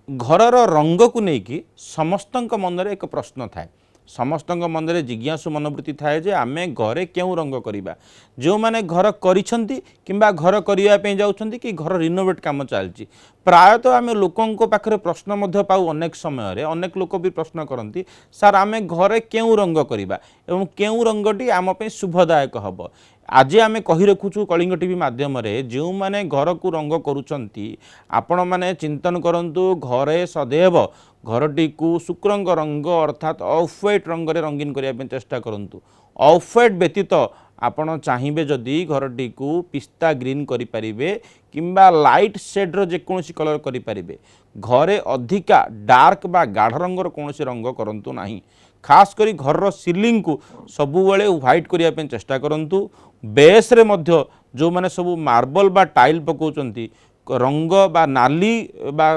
घरर रंग को लेकिन समस्त मन एक प्रश्न थाए समस्त मन में जिज्ञासु मनोवृत्ति थाए जे आमे घरे क्यों रंग करवा जो मैंने घर करिंबा घर करने जाऊँच कि घर रिनोवेट काम चलती प्रायतः आम लोकों पाखे प्रश्न पाऊ अनेक समय अनेक लोक भी प्रश्न करती सार आम घरे क्यों रंग करवा एवं क्यों रंगटी आम शुभदायक हम आज आम कही रखुचु कलिंग टीवी माध्यम जो मैंने घर को रंग करुँच आपण मैंने चिंतन करंतु घरे सदैव घरटी को शुक्रंग रंग अर्थात ऑफ व्हाइट रंग रंगीन करने चेष्टा करंतु ऑफ व्हाइट व्यतीत आपण चाहिए जदि घरटी को पिस्ता ग्रीन करें किंबा लाइट शेड्र जेकोसी कलर करें घरे अधिका डार्क बा गाढ़ रंगर कौन रंग करूँ ना खास करी घर सीलिंग को सबुबले व्हाइट करने चेष्टा करूँ बेस रे मध्य जो मैंने सब मार्बल बा टाइल पकाउछंती रंग बा नाली बा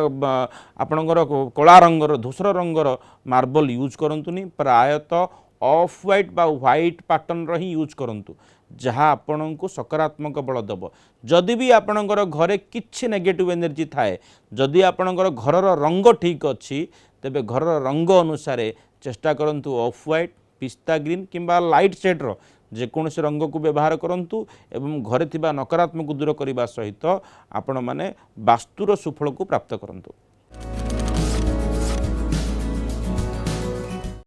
आपणकर कला रंगर धूसर रंगर मार्बल यूज करंतुनी प्रायतः ऑफ व्हाइट बा व्हाइट पैटर्न ही यूज करंतु जहाँ आपण को सकारात्मक बल दब जदि भी आपणकर घरे किछि नेगेटिव एनर्जी थाए जदि आपणकर घरर रंग ठीक अच्छी तेबे घरर रंग अनुसार चेष्टा करंतु ऑफ व्हाइट पिस्ता ग्रीन किंबा लाइट शेड्र जेकोसी रंग को व्यवहार करंतु एवं घरे थिबा नकारात्मक दूर करने सहित आपण माने वास्तुर सुफल को प्राप्त करंतु।